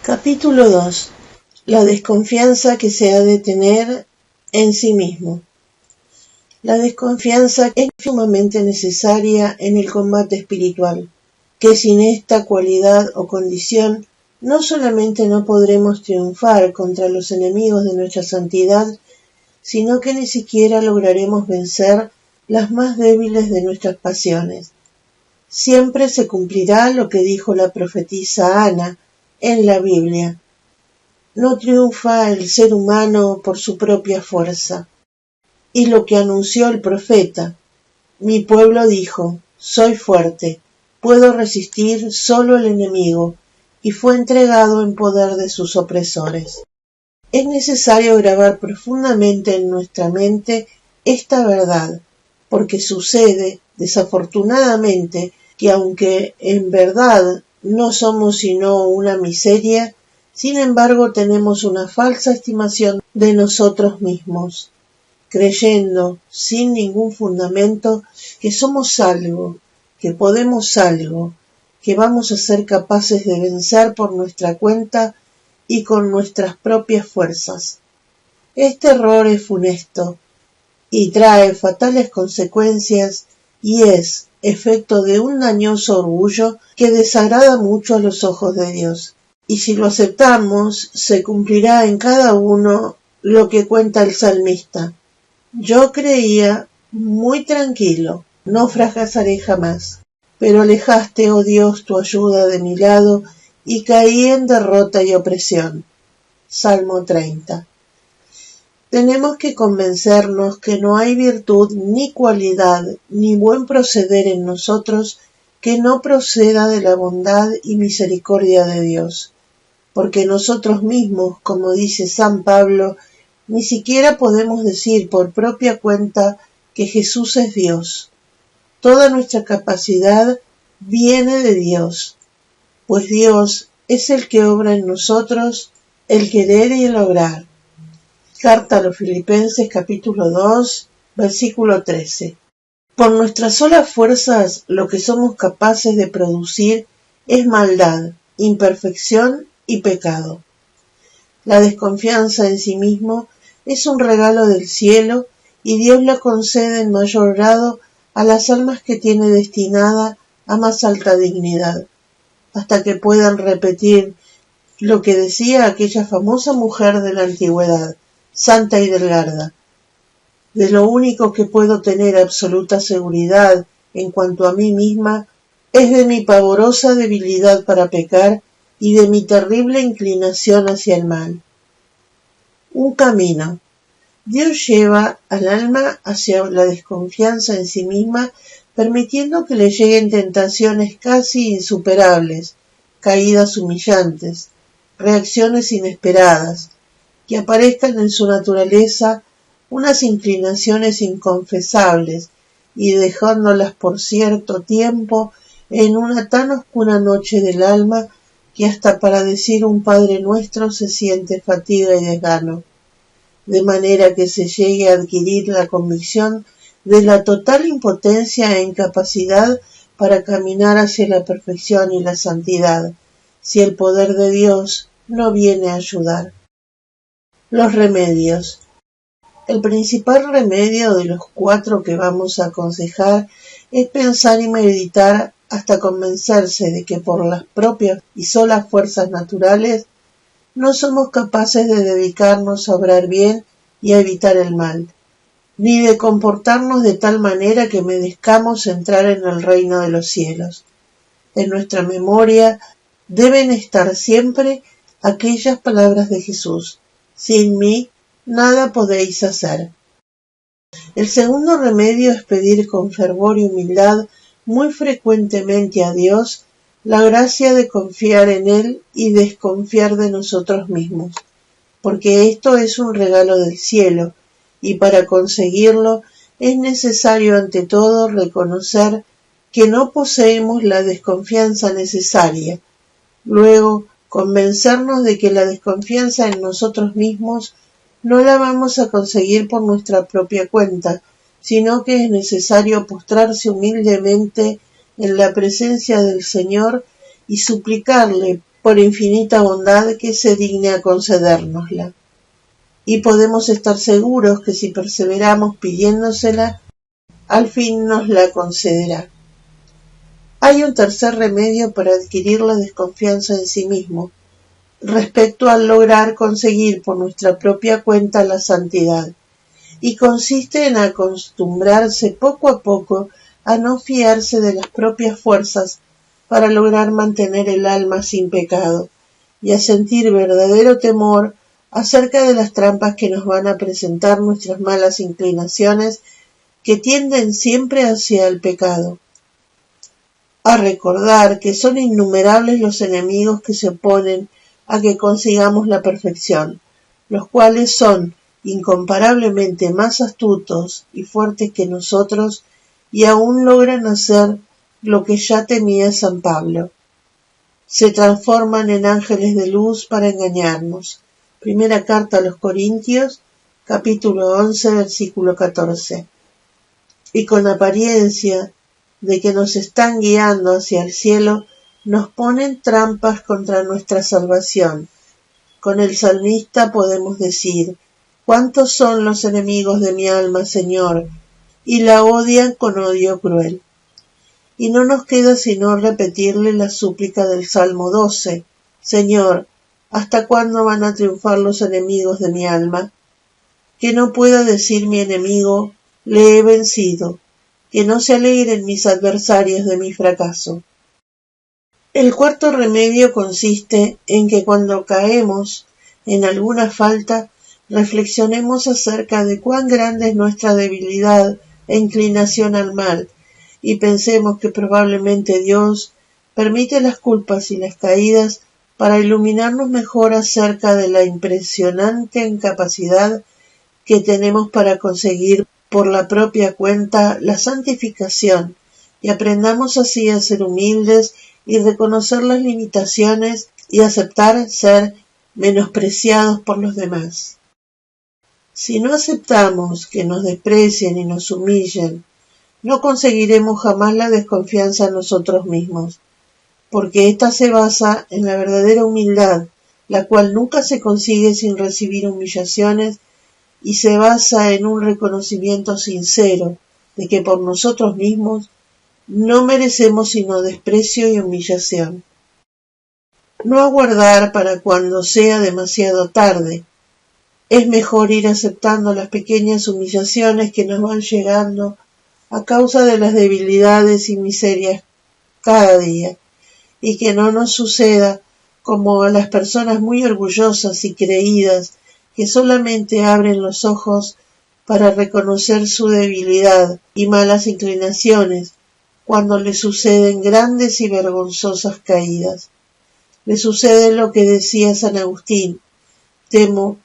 Capítulo 2. La desconfianza que se ha de tener en sí mismo. La desconfianza es sumamente necesaria en el combate espiritual, que sin esta cualidad o condición no solamente no podremos triunfar contra los enemigos de nuestra santidad, sino que ni siquiera lograremos vencer las más débiles de nuestras pasiones. Siempre se cumplirá lo que dijo la profetisa Ana en la Biblia. No triunfa el ser humano por su propia fuerza. Y lo que anunció el profeta: mi pueblo dijo, soy fuerte, puedo resistir solo el enemigo, y fue entregado en poder de sus opresores. Es necesario grabar profundamente en nuestra mente esta verdad, porque sucede, desafortunadamente, que aunque en verdad no somos sino una miseria, sin embargo tenemos una falsa estimación de nosotros mismos, creyendo, sin ningún fundamento, que somos algo, que podemos algo, que vamos a ser capaces de vencer por nuestra cuenta y con nuestras propias fuerzas. Este error es funesto y trae fatales consecuencias y es efecto de un dañoso orgullo que desagrada mucho a los ojos de Dios. Y si lo aceptamos, se cumplirá en cada uno lo que cuenta el salmista. Yo creía muy tranquilo, no fracasaré jamás. Pero alejaste, oh Dios, tu ayuda de mi lado y caí en derrota y opresión. Salmo 30. Tenemos que convencernos que no hay virtud, ni cualidad, ni buen proceder en nosotros que no proceda de la bondad y misericordia de Dios, porque nosotros mismos, como dice San Pablo, ni siquiera podemos decir por propia cuenta que Jesús es Dios. Toda nuestra capacidad viene de Dios, pues Dios es el que obra en nosotros el querer y el obrar. Carta a los Filipenses capítulo 2, versículo 13. Por nuestras solas fuerzas lo que somos capaces de producir es maldad, imperfección y pecado. La desconfianza en sí mismo es un regalo del cielo y Dios la concede en mayor grado a las almas que tiene destinada a más alta dignidad, hasta que puedan repetir lo que decía aquella famosa mujer de la antigüedad, Santa Hildegarda: de lo único que puedo tener absoluta seguridad en cuanto a mí misma es de mi pavorosa debilidad para pecar y de mi terrible inclinación hacia el mal. Un camino. Dios lleva al alma hacia la desconfianza en sí misma, permitiendo que le lleguen tentaciones casi insuperables, caídas humillantes, reacciones inesperadas, que aparezcan en su naturaleza unas inclinaciones inconfesables y dejándolas por cierto tiempo en una tan oscura noche del alma que hasta para decir un Padre Nuestro se siente fatiga y desgano, de manera que se llegue a adquirir la convicción de la total impotencia e incapacidad para caminar hacia la perfección y la santidad, si el poder de Dios no viene a ayudar. Los remedios. El principal remedio de los 4 que vamos a aconsejar es pensar y meditar hasta convencerse de que por las propias y solas fuerzas naturales no somos capaces de dedicarnos a obrar bien y a evitar el mal, ni de comportarnos de tal manera que merezcamos entrar en el reino de los cielos. En nuestra memoria deben estar siempre aquellas palabras de Jesús: sin mí nada podéis hacer. El segundo remedio es pedir con fervor y humildad muy frecuentemente a Dios la gracia de confiar en Él y desconfiar de nosotros mismos, porque esto es un regalo del cielo, y para conseguirlo es necesario ante todo reconocer que no poseemos la desconfianza necesaria, luego convencernos de que la desconfianza en nosotros mismos no la vamos a conseguir por nuestra propia cuenta, sino que es necesario postrarse humildemente en la presencia del Señor y suplicarle por infinita bondad que se digne a concedérnosla. Y podemos estar seguros que si perseveramos pidiéndosela, al fin nos la concederá. Hay un tercer remedio para adquirir la desconfianza en sí mismo, respecto al lograr conseguir por nuestra propia cuenta la santidad, y consiste en acostumbrarse poco a poco a no fiarse de las propias fuerzas para lograr mantener el alma sin pecado, y a sentir verdadero temor acerca de las trampas que nos van a presentar nuestras malas inclinaciones que tienden siempre hacia el pecado, a recordar que son innumerables los enemigos que se oponen a que consigamos la perfección, los cuales son incomparablemente más astutos y fuertes que nosotros y aún logran hacer lo que ya temía San Pablo. Se transforman en ángeles de luz para engañarnos. Primera carta a los Corintios, capítulo 11, versículo 14. Y con apariencia de que nos están guiando hacia el cielo, nos ponen trampas contra nuestra salvación. Con el salmista podemos decir: ¿cuántos son los enemigos de mi alma, Señor? Y la odian con odio cruel. Y no nos queda sino repetirle la súplica del Salmo 12. Señor, ¿hasta cuándo van a triunfar los enemigos de mi alma? Que no pueda decir mi enemigo, le he vencido, que no se alegren mis adversarios de mi fracaso. El cuarto remedio consiste en que cuando caemos en alguna falta, reflexionemos acerca de cuán grande es nuestra debilidad e inclinación al mal, y pensemos que probablemente Dios permite las culpas y las caídas para iluminarnos mejor acerca de la impresionante incapacidad que tenemos para conseguir por la propia cuenta la santificación, y aprendamos así a ser humildes y reconocer las limitaciones y aceptar ser menospreciados por los demás. Si no aceptamos que nos desprecien y nos humillen, no conseguiremos jamás la desconfianza en nosotros mismos, porque ésta se basa en la verdadera humildad, la cual nunca se consigue sin recibir humillaciones, y se basa en un reconocimiento sincero de que por nosotros mismos no merecemos sino desprecio y humillación. No aguardar para cuando sea demasiado tarde. Es mejor ir aceptando las pequeñas humillaciones que nos van llegando a causa de las debilidades y miserias cada día, y que no nos suceda como a las personas muy orgullosas y creídas que solamente abren los ojos para reconocer su debilidad y malas inclinaciones cuando le suceden grandes y vergonzosas caídas. Le sucede lo que decía San Agustín: temo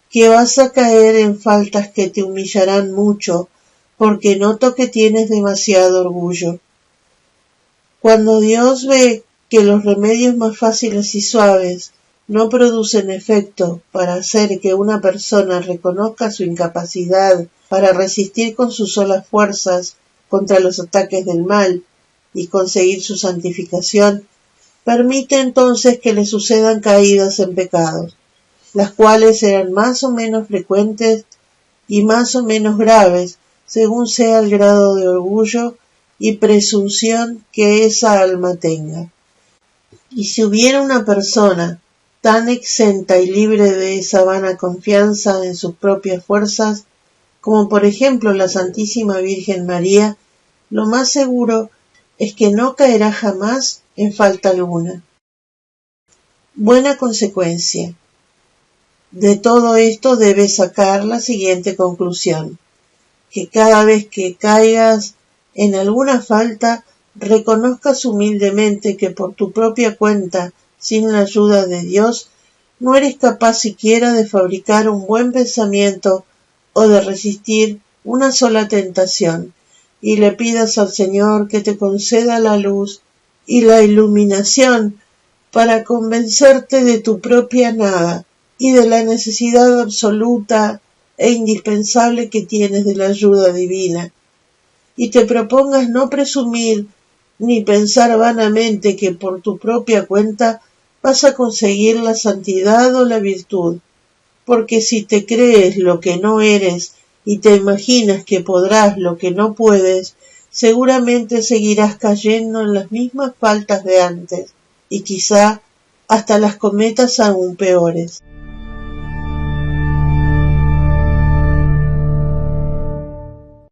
que vas a caer en faltas que te humillarán mucho, porque noto que tienes demasiado orgullo. Cuando Dios ve que los remedios más fáciles y suaves no producen efecto para hacer que una persona reconozca su incapacidad para resistir con sus solas fuerzas contra los ataques del mal y conseguir su santificación, permite entonces que le sucedan caídas en pecados, las cuales serán más o menos frecuentes y más o menos graves según sea el grado de orgullo y presunción que esa alma tenga. Y si hubiera una persona tan exenta y libre de esa vana confianza en sus propias fuerzas, como por ejemplo la Santísima Virgen María, lo más seguro es que no caerá jamás en falta alguna. Buena consecuencia. De todo esto debes sacar la siguiente conclusión: que cada vez que caigas en alguna falta, reconozcas humildemente que por tu propia cuenta, sin la ayuda de Dios, no eres capaz siquiera de fabricar un buen pensamiento o de resistir una sola tentación, y le pidas al Señor que te conceda la luz y la iluminación para convencerte de tu propia nada y de la necesidad absoluta e indispensable que tienes de la ayuda divina, y te propongas no presumir ni pensar vanamente que por tu propia cuenta vas a conseguir la santidad o la virtud, porque si te crees lo que no eres y te imaginas que podrás lo que no puedes, seguramente seguirás cayendo en las mismas faltas de antes, y quizá hasta las cometas aún peores.